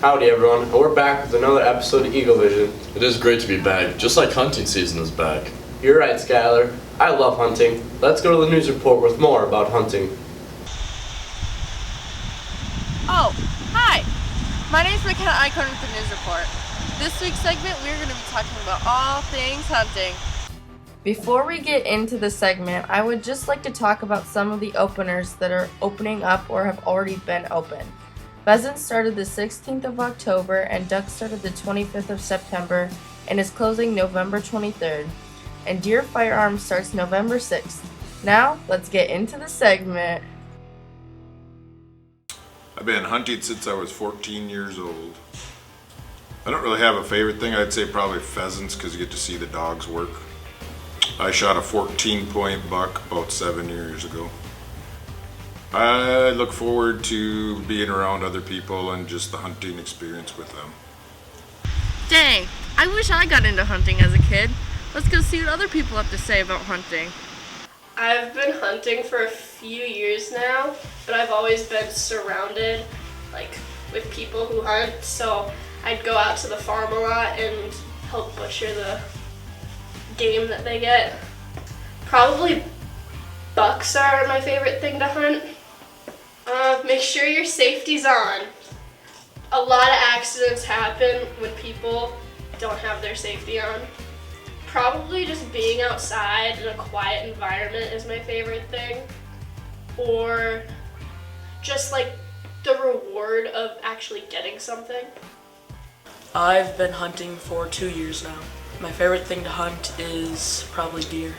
Howdy everyone, and we're back with another episode of Eagle Vision. It is great to be back, just like hunting season is back. You're right, Skylar. I love hunting. Let's go to the news report with more about hunting. Oh, hi! My name is McKenna Eichhorn with the news report. This week's segment, we're going to be talking about all things hunting. Before we get into the segment, I would just like to talk about some of the openers that are opening up or have already been open. Pheasant started the 16th of October and duck started the 25th of September and is closing November 23rd. And deer firearms starts November 6th. Now, let's get into the segment. I've been hunting since I was 14 years old. I don't really have a favorite thing. I'd say probably pheasants because you get to see the dogs work. I shot a 14-point buck about 7 years ago. I look forward to being around other people and just the hunting experience with them. Dang, I wish I got into hunting as a kid. Let's go see what other people have to say about hunting. I've been hunting for a few years now, but I've always been surrounded with people who hunt, so I'd go out to the farm a lot and help butcher the game that they get. Probably bucks are my favorite thing to hunt. Make sure your safety's on. A lot of accidents happen when people don't have their safety on. Probably just being outside in a quiet environment is my favorite thing. Or just the reward of actually getting something. I've been hunting for 2 years now. My favorite thing to hunt is probably deer.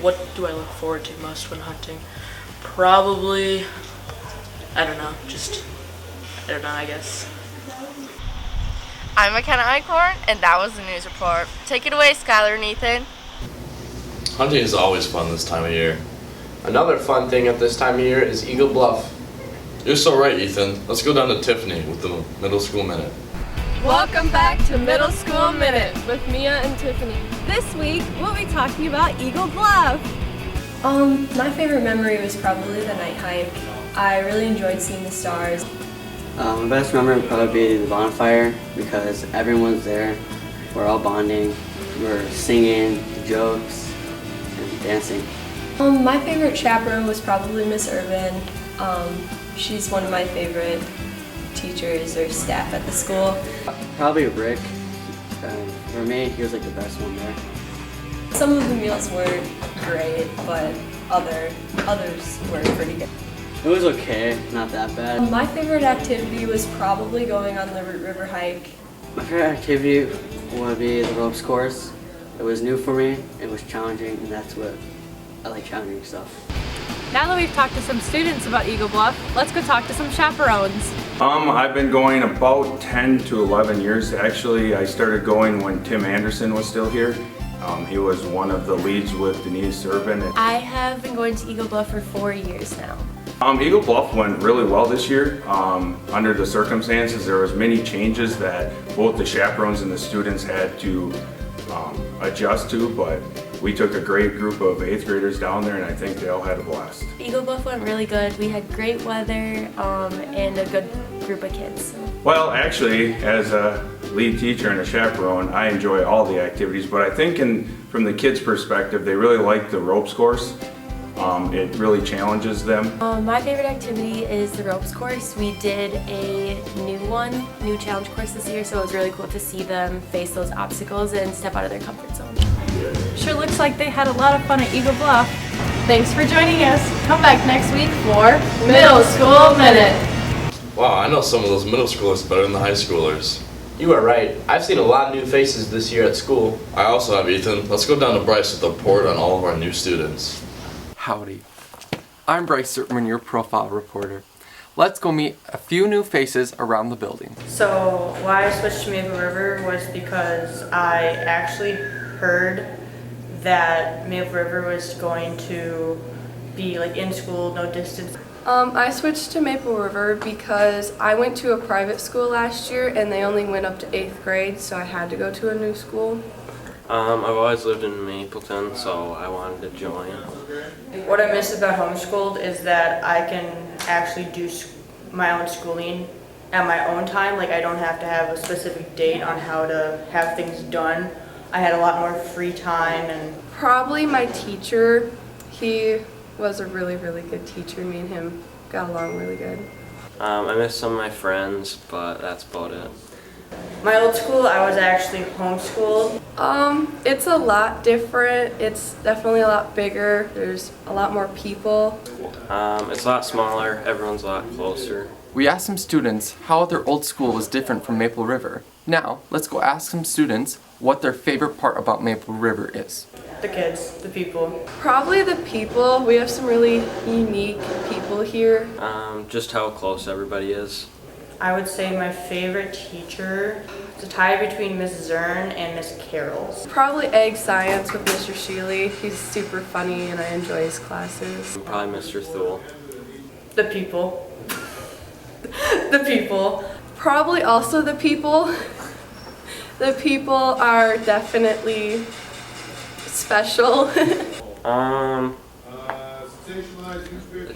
What do I look forward to most when hunting? Probably, I don't know, I guess. I'm McKenna Eichhorn, and that was the news report. Take it away, Skylar and Ethan. Hunting is always fun this time of year. Another fun thing at this time of year is Eagle Bluff. You're so right, Ethan. Let's go down to Tiffany with the Middle School Minute. Welcome back to Middle School Minute with Mia and Tiffany. This week, we'll be talking about Eagle Bluff. My favorite memory was probably the night hike. I really enjoyed seeing the stars. My best memory would probably be the bonfire because everyone's there. We're all bonding, we're singing, jokes, and dancing. My favorite chaperone was probably Miss Urban. She's one of my favorite teachers or staff at the school. Probably Rick. For me, he was the best one there. Some of the meals were great, but others were pretty good. It was okay, not that bad. My favorite activity was probably going on the Root River hike. My favorite activity would be the ropes course. It was new for me, it was challenging, and that's what I like, challenging stuff. Now that we've talked to some students about Eagle Bluff, let's go talk to some chaperones. I've been going about 10 to 11 years. Actually, I started going when Tim Anderson was still here. He was one of the leads with Denise Urban. I have been going to Eagle Bluff for 4 years now. Eagle Bluff went really well this year. Under the circumstances, there was many changes that both the chaperones and the students had to adjust to, but we took a great group of 8th graders down there and I think they all had a blast. Eagle Bluff went really good. We had great weather and a good group of kids. Well, actually, as a lead teacher and a chaperone, I enjoy all the activities, but I think from the kids' perspective, they really like the ropes course. It really challenges them. My favorite activity is the ropes course. We did a new challenge course this year, so it was really cool to see them face those obstacles and step out of their comfort zone. Sure looks like they had a lot of fun at Eagle Bluff. Thanks for joining us. Come back next week for Middle School Minute. Wow, I know some of those middle schoolers better than the high schoolers. You are right. I've seen a lot of new faces this year at school. I also have Ethan. Let's go down to Bryce with a report on all of our new students. Howdy. I'm Bryce Sertman, your profile reporter. Let's go meet a few new faces around the building. So why I switched to Maple River was because I actually heard that Maple River was going to be in school, no distance. I switched to Maple River because I went to a private school last year and they only went up to 8th grade, so I had to go to a new school. I've always lived in Mapleton, so I wanted to join. What I miss about homeschooled is that I can actually do my own schooling at my own time. Like, I don't have to have a specific date on how to have things done. I had a lot more free time. And Probably my teacher. He was a really, really good teacher. Me and him got along really good. I miss some of my friends, but that's about it. my old school, I was actually homeschooled. It's a lot different. It's definitely a lot bigger. There's a lot more people. It's a lot smaller. Everyone's a lot closer. We asked some students how their old school was different from Maple River. Now, let's go ask some students what their favorite part about Maple River is. The kids, the people. Probably the people. We have some really unique people here. Just how close everybody is. I would say my favorite teacher is a tie between Miss Zern and Miss Carroll's. Probably Egg Science with Mr. Sheely. He's super funny and I enjoy his classes. Probably Mr. Thule. The people. The people. Probably also the people. The people are definitely special. There's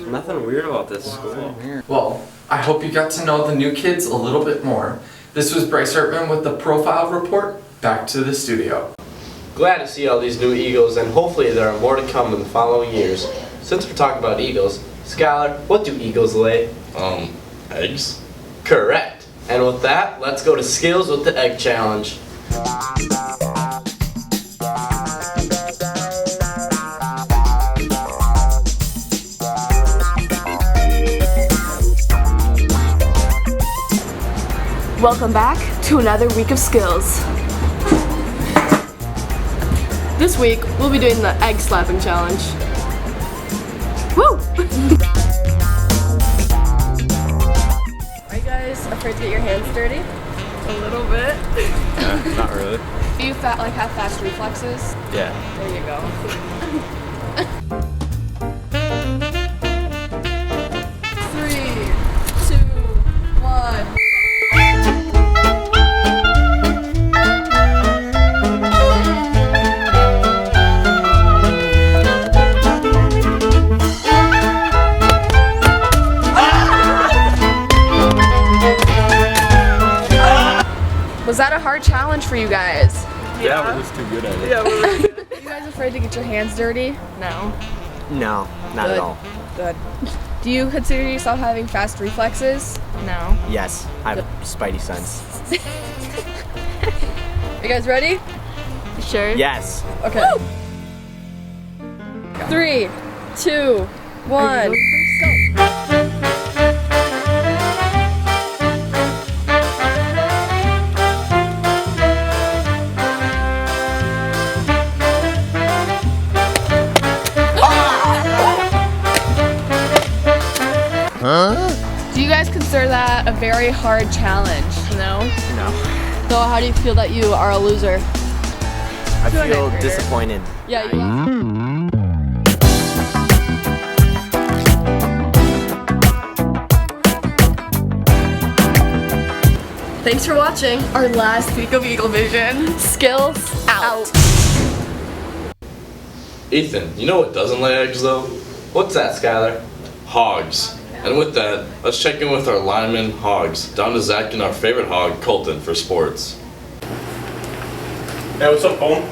nothing weird about this school. Well, I hope you got to know the new kids a little bit more. This was Bryce Hartman with the Profile Report. Back to the studio. Glad to see all these new eagles, and hopefully there are more to come in the following years. Since we're talking about eagles, Skylar, what do eagles lay? Eggs? Correct. And with that, let's go to Skillz with the Egg Challenge. Welcome back to another week of Skillz. This week, we'll be doing the egg slapping challenge. Woo! Are you guys afraid to get your hands dirty? A little bit. Yeah, not really. Do you have fast reflexes? Yeah. There you go. 3, 2, 1. Was that a hard challenge for you guys? Yeah, we're just too good at it. Yeah, are you guys afraid to get your hands dirty? No. No, not at all. Good. Do you consider yourself having fast reflexes? No. Yes, I have spidey sense. You guys ready? Sure. Yes. Okay. 3, 2, 1. Go. Do you guys consider that a very hard challenge? No? No. So how do you feel that you are a loser? I feel disappointed. Yeah, you are. Thanks for watching our last week of Eagle Vision. Skillz out. Ethan, you know what doesn't lay eggs though? What's that, Skylar? Hogs. And with that, let's check in with our lineman, Hogs, down to Zach and our favorite hog, Colton, for sports. Hey, what's up, Colton?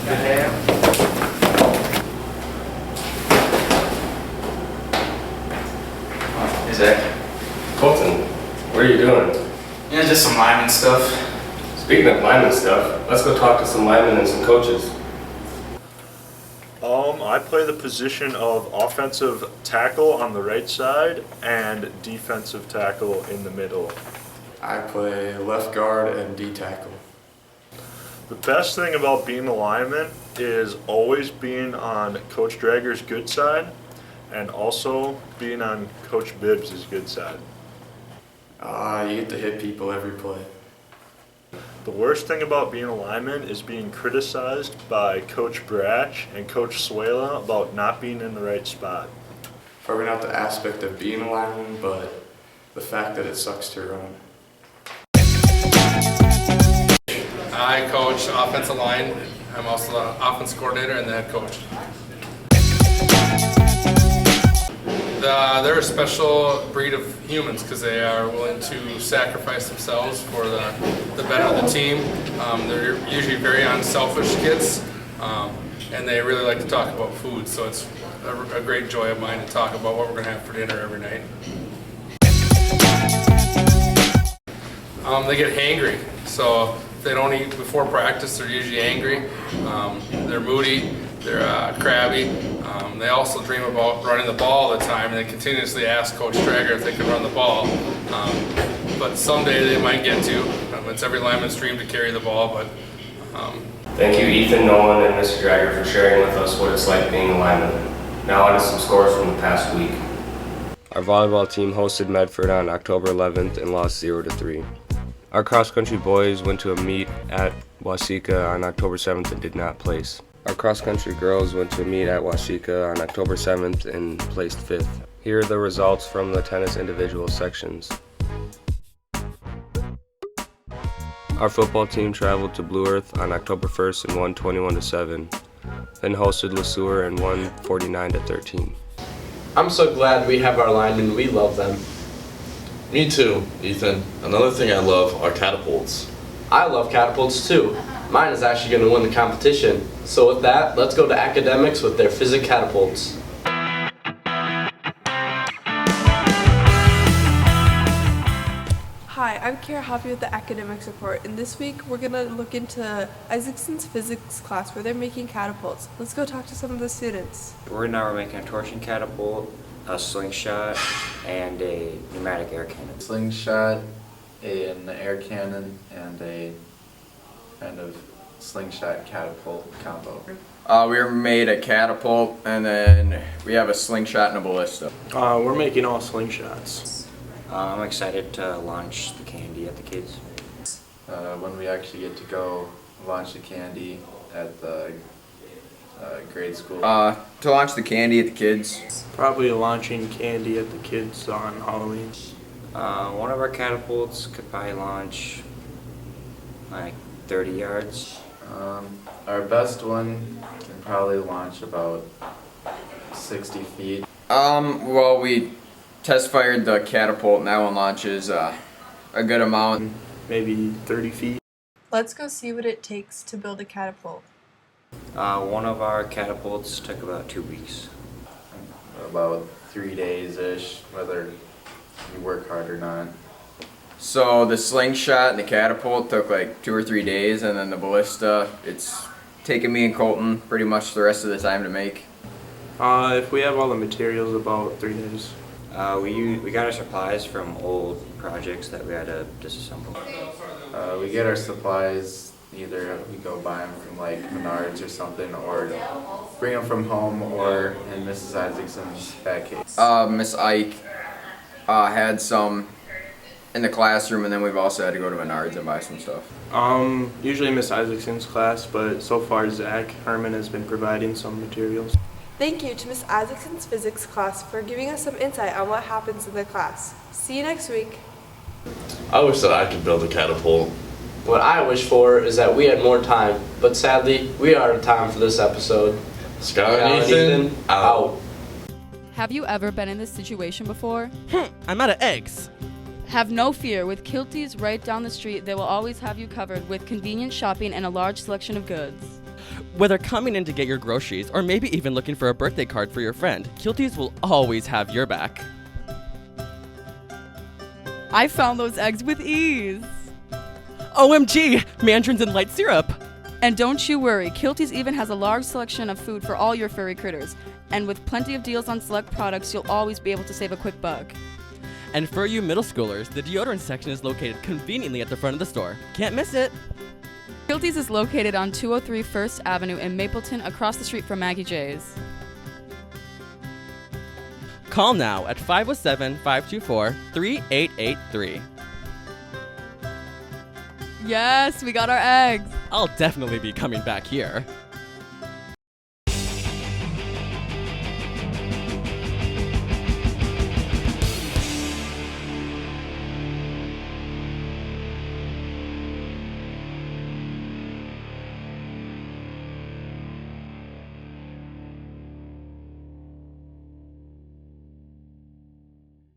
Hey, Zach. Colton, what are you doing? Yeah, just some lineman stuff. Speaking of lineman stuff, let's go talk to some linemen and some coaches. I play the position of offensive tackle on the right side and defensive tackle in the middle. I play left guard and D tackle. The best thing about being a lineman is always being on Coach Drager's good side and also being on Coach Bibbs' good side. You get to hit people every play. The worst thing about being a lineman is being criticized by Coach Bratch and Coach Suela about not being in the right spot. Probably not the aspect of being a lineman, but the fact that it sucks to run. I coach offensive line. I'm also the offense coordinator and the head coach. They're a special breed of humans because they are willing to sacrifice themselves for the better of the team. They're usually very unselfish kids, and they really like to talk about food, so it's a great joy of mine to talk about what we're going to have for dinner every night. They get hangry, so if they don't eat before practice, they're usually angry. They're moody, they're crabby. They also dream about running the ball all the time, and they continuously ask Coach Traeger if they can run the ball. But someday they might get to. It's every lineman's dream to carry the ball, but Thank you, Ethan, Nolan, and Mr. Drager for sharing with us what it's like being a lineman. Now on to some scores from the past week. Our volleyball team hosted Medford on October 11th and lost 0-3. Our cross-country boys went to a meet at Waseca on October 7th and did not place. Our cross-country girls went to a meet at Waseca on October 7th and placed 5th. Here are the results from the tennis individual sections. Our football team traveled to Blue Earth on October 1st and won 21-7, then hosted LeSueur and won 49-13. I'm so glad we have our linemen. We love them. Me too, Ethan. Another thing I love are catapults. I love catapults too. Mine is actually going to win the competition. So with that, let's go to academics with their physics catapults. Hi, I'm Kara Hoppy with the Academics Report, and this week we're going to look into Isaacson's physics class where they're making catapults. Let's go talk to some of the students. Right now we're making a torsion catapult, a slingshot, and a pneumatic air cannon. Slingshot, an air cannon, and a kind of slingshot catapult combo. We made a catapult, and then we have a slingshot and a ballista. We're making all slingshots. I'm excited to launch the candy at the kids. When we actually get to go launch the candy at the grade school. To launch the candy at the kids. Probably launching candy at the kids on Halloween. One of our catapults could probably launch like 30 yards. Our best one can probably launch about 60 feet. Well, we test fired the catapult, and that one launches a good amount. Maybe 30 feet. Let's go see what it takes to build a catapult. One of our catapults took about 2 weeks. About 3 days-ish, whether you work hard or not. So the slingshot and the catapult took like 2 or 3 days, and then the ballista, it's taken me and Colton pretty much the rest of the time to make. If we have all the materials, about 3 days. We got our supplies from old projects that we had to disassemble. We get our supplies, either we go buy them from like Menards or something, or bring them from home, or in Mrs. Isaacson's pancakes. Miss Ike had some in the classroom, and then we've also had to go to Menards and buy some stuff. Usually Miss Isaacson's class, but so far Zach Herman has been providing some materials. Thank you to Miss Isaacson's physics class for giving us some insight on what happens in the class. See you next week. I wish that I could build a catapult. What I wish for is that we had more time, but sadly, we are out of time for this episode. Skylar and Ethan, out. Have you ever been in this situation before? I'm out of eggs. Have no fear. With Kilties right down the street, they will always have you covered with convenient shopping and a large selection of goods. Whether coming in to get your groceries or maybe even looking for a birthday card for your friend, Kilties will always have your back. I found those eggs with ease. OMG, mandarins and light syrup. And don't you worry, Kilties even has a large selection of food for all your furry critters. And with plenty of deals on select products, you'll always be able to save a quick buck. And for you middle schoolers, the deodorant section is located conveniently at the front of the store. Can't miss it. Kilties is located on 203 First Avenue in Mapleton, across the street from Maggie J's. Call now at 507-524-3883. Yes, we got our eggs. I'll definitely be coming back here.